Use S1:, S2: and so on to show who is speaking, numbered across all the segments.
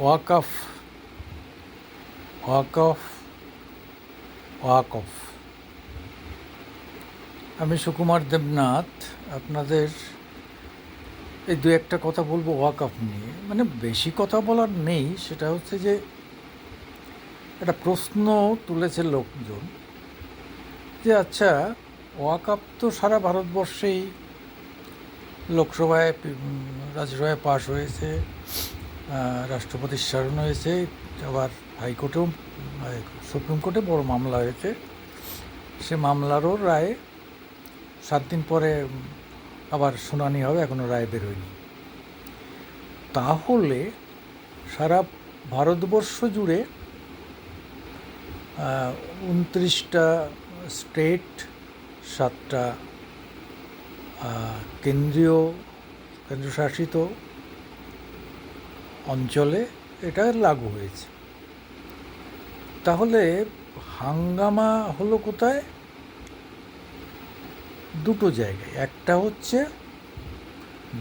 S1: ওয়াকফ ওয়াকফ ওয়াকফ আমি সুকুমার দেবনাথ আপনাদের এই দু একটা কথা বলবো ওয়াকফ নিয়ে। মানে বেশি কথা বলার নেই, সেটা হচ্ছে যে একটা প্রশ্ন তুলেছে লোকজন যে আচ্ছা, ওয়াকফ তো সারা ভারতবর্ষেই লোকসভায় রাজ্যসভায় পাশ হয়েছে, রাষ্ট্রপতির স্মরণ হয়েছে, আবার হাইকোর্টেও সুপ্রিম কোর্টে বড় মামলা হয়েছে। সে মামলারও রায় 7 দিন পরে আবার শুনানি হবে, এখনও রায় বেরোয়নি। তাহলে সারা ভারতবর্ষ জুড়ে 29টা স্টেট, 7টা কেন্দ্রশাসিত অঞ্চলে এটা লাগু হয়েছে। তাহলে হাঙ্গামা হলো কোথায়? দুটো জায়গায়। একটা হচ্ছে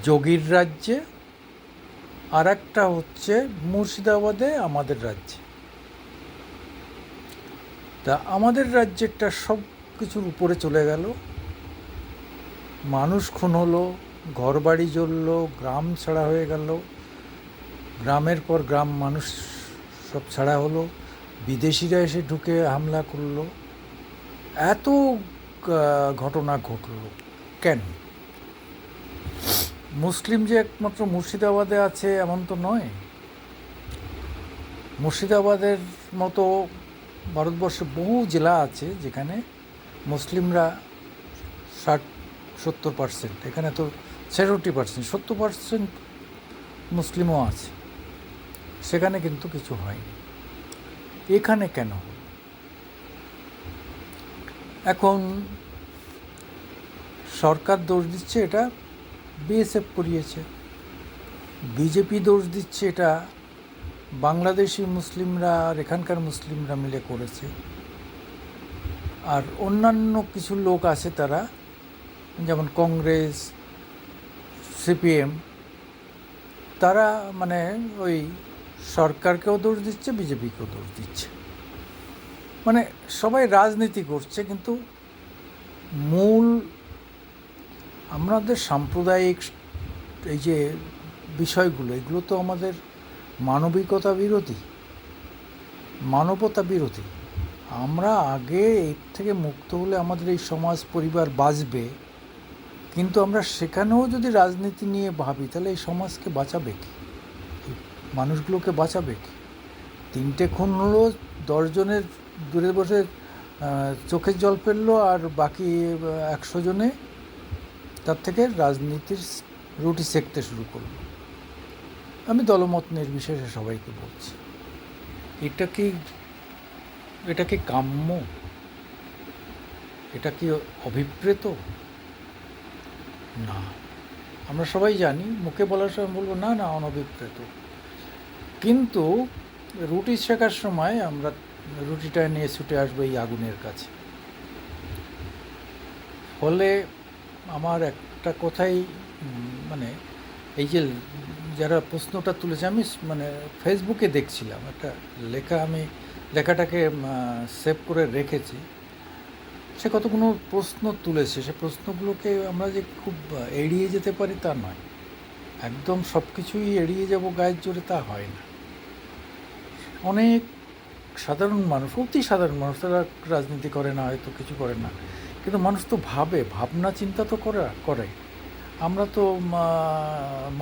S1: যোগীর রাজ্যে, আর একটা হচ্ছে মুর্শিদাবাদে, আমাদের রাজ্যে। তা আমাদের রাজ্যেরটা সব কিছুর উপরে চলে গেল, মানুষ খুন হলো, ঘরবাড়ি জ্বলল, গ্রাম ছাড়া হয়ে গেল, গ্রামের পর গ্রাম মানুষ সব ছাড়া হলো, বিদেশিরা এসে ঢুকে হামলা করলো, এত ঘটনা ঘটল কেন? মুসলিম যে একমাত্র মুর্শিদাবাদে আছে এমন তো নয়। মুর্শিদাবাদের মতো ভারতবর্ষে বহু জেলা আছে যেখানে মুসলিমরা 60-70%, এখানে তো 66%, 70% মুসলিমও আছে, সেখানে কিন্তু কিছু হয়নি। এখানে কেন? এখন সরকার দোষ দিচ্ছে এটা বিএসএফ করিয়েছে, বিজেপি দোষ দিচ্ছে এটা বাংলাদেশি মুসলিমরা আর এখানকার মুসলিমরা মিলে করেছে, আর অন্যান্য কিছু লোক আছে তারা, যেমন কংগ্রেস, সিপিএম, তারা মানে ওই সরকারকেও দোষ দিচ্ছে, বিজেপিকেও দোষ দিচ্ছে। মানে সবাই রাজনীতি করছে, কিন্তু মূল আমাদের সাম্প্রদায়িক এই যে বিষয়গুলো, এগুলো তো আমাদের মানবিকতা বিরোধী, মানবতা বিরোধী। আমরা আগে এর থেকে মুক্ত হলে আমাদের এই সমাজ পরিবার বাঁচবে, কিন্তু আমরা সেখানেও যদি রাজনীতি নিয়ে ভাবি তাহলে এই সমাজকে বাঁচাবে কি, মানুষগুলোকে বাঁচাবে কি? 3টে খুন হলো, 10 জনের দূরে বসে চোখের জল ফেললো, আর বাকি 100 জনে তার থেকে রাজনীতির রুটি সেঁকতে শুরু করলো। আমি দলমত নির্বিশেষে সবাইকে বলছি, এটা কি কাম্য? এটা কি অভিপ্রেত? না। আমরা সবাই জানি, মুখে বলার সময় বলবো না না অনভিপ্রেত, কিন্তু রুটি শেখার সময় আমরা রুটিটা নিয়ে ছুটে আসবো এই আগুনের কাছে। ফলে আমার একটা কথাই, মানে এই যে যারা প্রশ্নটা তুলেছে, আমি মানে ফেসবুকে দেখছিলাম একটা লেখা, আমি লেখাটাকে সেভ করে রেখেছি। সে কতগুলো প্রশ্ন তুলেছে, সে প্রশ্নগুলোকে আমরা যে খুব এড়িয়ে যেতে পারি তা নয়, একদম সব কিছুই এড়িয়ে যাব গায়ের জোরে তা হয় না। অনেক সাধারণ মানুষ, অতি সাধারণ মানুষ, তারা রাজনীতি করে না, হয়তো কিছু করে না, কিন্তু মানুষ তো ভাবে, ভাবনা চিন্তা তো করে। আমরা তো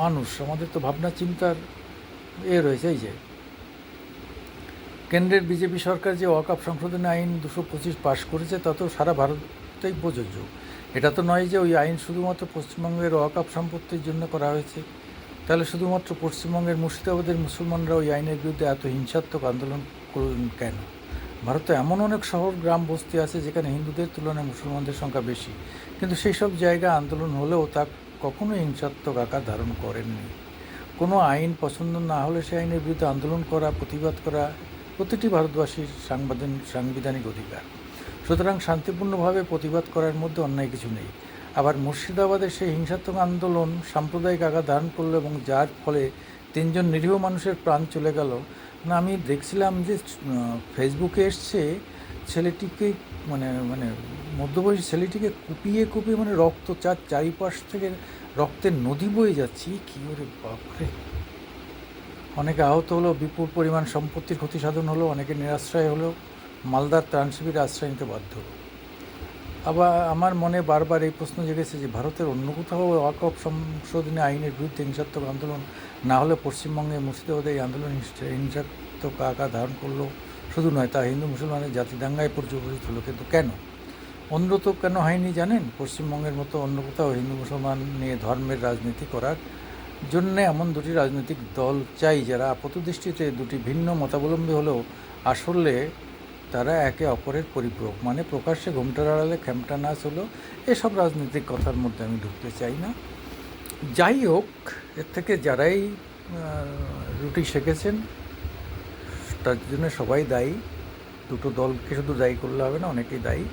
S1: মানুষ, আমাদের তো ভাবনা চিন্তার রয়েছে। এই যে কেন্দ্রের বিজেপি সরকার যে ওয়াকফ সংশোধনী আইন 225 পাশ করেছে, তা তো সারা ভারতেই প্রযোজ্য। এটা তো নয় যে ওই আইন শুধুমাত্র পশ্চিমবঙ্গের ওয়াকফ সম্পত্তির জন্য করা হয়েছে। তাহলে শুধুমাত্র পশ্চিমবঙ্গের মুর্শিদাবাদের মুসলমানরা ওই আইনের বিরুদ্ধে এত হিংসাত্মক আন্দোলন করলেন কেন? ভারতে এমন অনেক শহর, গ্রাম, বস্তি আছে যেখানে হিন্দুদের তুলনায় মুসলমানদের সংখ্যা বেশি, কিন্তু সেই সব জায়গায় আন্দোলন হলেও তা কখনো হিংসাত্মক আকার ধারণ করেননি। কোনো আইন পছন্দ না হলে সেই আইনের বিরুদ্ধে আন্দোলন করা, প্রতিবাদ করা প্রতিটি ভারতবাসীর সাংবিধানিক অধিকার। সুতরাং শান্তিপূর্ণভাবে প্রতিবাদ করার মধ্যে অন্যায় কিছু নেই। আবার মুর্শিদাবাদে সেই হিংসাত্মক আন্দোলন সাম্প্রদায়িক আকার ধারণ করলো এবং যার ফলে 3জন নিরীহ মানুষের প্রাণ চলে গেল। না, আমি দেখছিলাম যে ফেসবুকে এসছে ছেলেটিকে মানে মানে মধ্যবয়সী ছেলেটিকে কুপিয়ে কুপিয়ে মানে রক্ত চারিপাশ থেকে রক্তের নদী বয়ে যাচ্ছে। কী ওরে বাপরে! অনেকে আহত হলো, বিপুল পরিমাণ সম্পত্তির ক্ষতি সাধন হলো, অনেকে নিরাশ্রয় হলো, মালদার ত্রাণ শিবিরে আশ্রয় নিতে বাধ্য হলো। আবার আমার মনে বারবার এই প্রশ্ন জেগেছে যে ভারতের অন্য কোথাও ওয়াকফ সংশোধনী আইনের বিরুদ্ধে হিংসাত্মক আন্দোলন না হলে পশ্চিমবঙ্গে মুর্শিদাবাদে এই আন্দোলন হিংসাত্মক আকার ধারণ করলো। শুধু নয়, তা হিন্দু মুসলমানের জাতি দাঙ্গায় পর্যবসিত হলো। কিন্তু কেন? অন্যত কেন হয়নি জানেন? পশ্চিমবঙ্গের মতো অন্য কোথাও হিন্দু মুসলমান নিয়ে ধর্মের রাজনীতি করার জন্যে এমন দুটি রাজনৈতিক দল চাই যারা আপাতদৃষ্টিতে দুটি ভিন্ন মতাবলম্বী হলেও আসলে তারা একে অপরের পরিপূরক, মানে প্রকাশ্যে ঘোমটার আড়ালে খ্যামটা নাচ হলো। এসব রাজনৈতিক কথার মধ্যে আমি ঢুকতে চাই না। যাই হোক, এর থেকে যারাই রুটি শেখেছেন তার জন্য সবাই দায়ী। দুটো দলকে শুধু দায়ী করলে হবে না, অনেকেই দায়ী।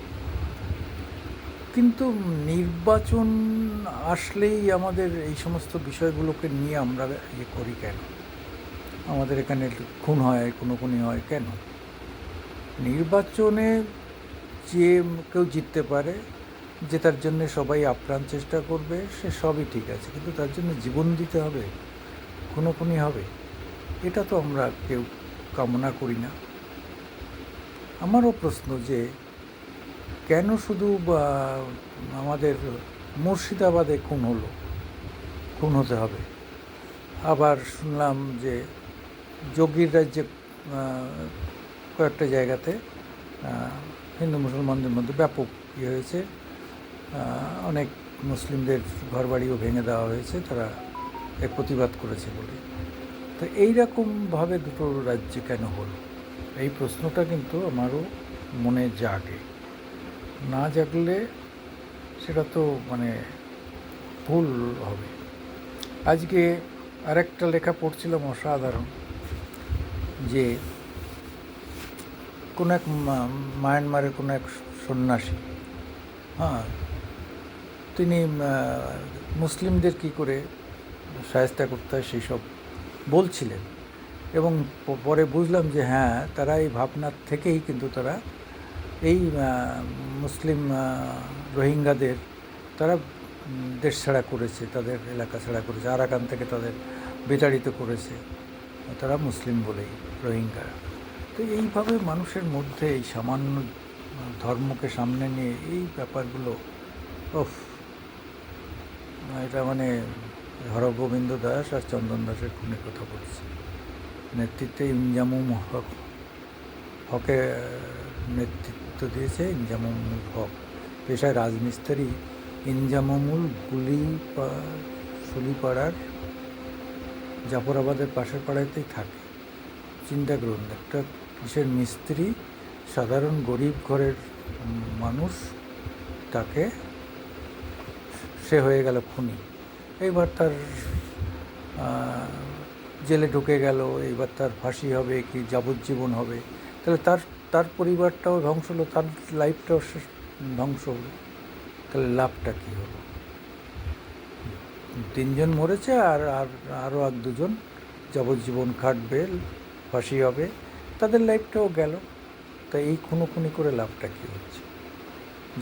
S1: কিন্তু নির্বাচন আসলেই আমাদের এই সমস্ত বিষয়গুলোকে নিয়ে আমরা করি কেন? আমাদের এখানে খুন হয়, খুনোখুনি হয় কেন? নির্বাচনে যে কেউ জিততে পারে, জেতার জন্য সবাই আপ্রাণ চেষ্টা করবে, সে সবই ঠিক আছে, কিন্তু তার জন্য জীবন দিতে হবে, খুনোখুনি হবে, এটা তো আমরা কেউ কামনা করি না। আমারও প্রশ্ন যে কেন শুধু আমাদের মুর্শিদাবাদে খুন হলো, খুন হতে হবে? আবার শুনলাম যে যোগীর রাজ্যে কয়েকটা জায়গাতে হিন্দু মুসলমানদের মধ্যে ব্যাপক ইয়ে হয়েছে, অনেক মুসলিমদের ঘরবাড়িও ভেঙে দেওয়া হয়েছে, তারা এর প্রতিবাদ করেছে বলে। তো এইরকমভাবে দুটো রাজ্যে কেন হলো, এই প্রশ্নটা কিন্তু আমারও মনে জাগে। না জাগলে সেটা তো মানে ভুল হবে। আজকে আরেকটা লেখা পড়ছিলাম অসাধারণ, যে কোনো এক মায়ানমারের কোনো এক সন্ন্যাসী, তিনি মুসলিমদের কী করে শায়েস্তা করতে হয় সেই সব বলছিলেন। এবং পরে বুঝলাম যে হ্যাঁ, তারা এই ভাবনার থেকেই কিন্তু তারা এই মুসলিম রোহিঙ্গাদের তারা দেশ ছাড়া করেছে, তাদের এলাকা ছাড়া করেছে, আরাকান থেকে তাদের বিতাড়িত করেছে, তারা মুসলিম বলেই রোহিঙ্গারা। তো এইভাবে মানুষের মধ্যে এই সামান্য ধর্মকে সামনে নিয়ে এই ব্যাপারগুলো, এটা মানে হরগোবিন্দ দাস আর চন্দন দাসের খুনের কথা বলছে। নেতৃত্বে ইনজামুম হকে নেতৃত্ব দিয়েছে ইনজামুমুল হক, পেশায় রাজমিস্ত্রি। ইনজামুমুল সুলিপাড়ার জাফরাবাদের পাশের পাড়াতেই থাকে। চিন্তা করুন, একটা কিসের মিস্ত্রি, সাধারণ গরিব ঘরের মানুষ, তাকে সে হয়ে গেল খুনি। এইবার তার জেলে ঢুকে গেল, এইবার তার ফাঁসি হবে কি যাবজ্জীবন হবে? তাহলে তার পরিবারটাও ধ্বংস হলো, তার লাইফটাও ধ্বংস হলো। তাহলে লাভটা কী হলো? 3জন মরেছে, আর আরও 1-2জন যাবজ্জীবন খাটবে, ফাঁসি হবে, তাদের লাইফটাও গেল। তাই এই খুনোখুনি করে লাভটা কী হচ্ছে?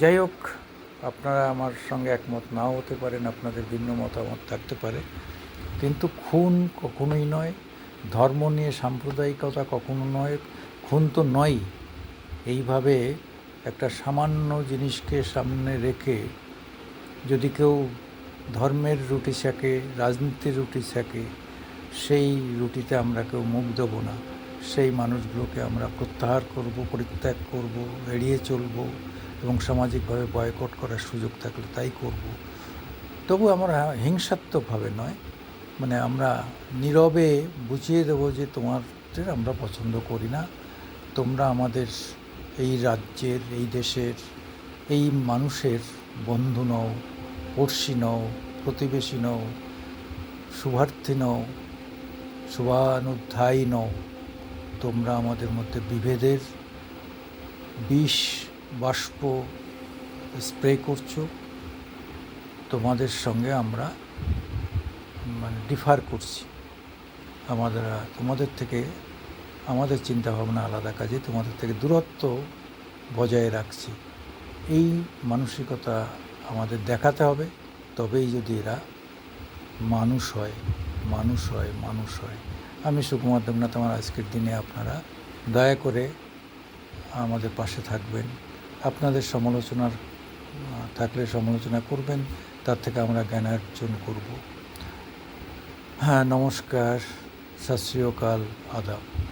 S1: যাই হোক, আপনারা আমার সঙ্গে একমত নাও হতে পারেন, আপনাদের ভিন্ন মতামত থাকতে পারে, কিন্তু খুন কখনোই নয়, ধর্ম নিয়ে সাম্প্রদায়িকতা কখনো নয়, খুন তো নয়ই। এইভাবে একটা সামান্য জিনিসকে সামনে রেখে যদি কেউ ধর্মের রুটি শেখে, রাজনীতির রুটি শেখে, সেই রুটিতে আমরা কেউ মুখ দেবো না। সেই মানুষগুলোকে আমরা প্রত্যাহার করব, পরিত্যাগ করব, এড়িয়ে চলব, এবং সামাজিকভাবে বয়কট করার সুযোগ থাকলে তাই করব। তবু আমরা হিংসাত্মকভাবে নয়, মানে আমরা নীরবে বুঝিয়ে দেবো যে তোমাদের আমরা পছন্দ করি না, তোমরা আমাদের এই রাজ্যের, এই দেশের, এই মানুষের বন্ধু নও, পড়শি নও, প্রতিবেশী নও, শুভার্থী নও, শুভানুধ্যায়ী নও। তোমরা আমাদের মধ্যে বিভেদের বিষ বাষ্প স্প্রে করছো, তোমাদের সঙ্গে আমরা মানে ডিফার করছি। তোমাদের থেকে আমাদের চিন্তাভাবনা আলাদা, কাজে তোমাদের থেকে দূরত্ব বজায় রাখছি। এই মানসিকতা আমাদের দেখাতে হবে, তবেই যদি এরা মানুষ হয়। আমি সুকুমার দেবনাথ। আমার আজকের দিনে আপনারা দয়া করে আমাদের পাশে থাকবেন। আপনাদের সমালোচনার থাকলে সমালোচনা করবেন, তার থেকে আমরা জ্ঞানার্জন করব। হ্যাঁ, নমস্কার, সত শ্রী অকাল, আদাব।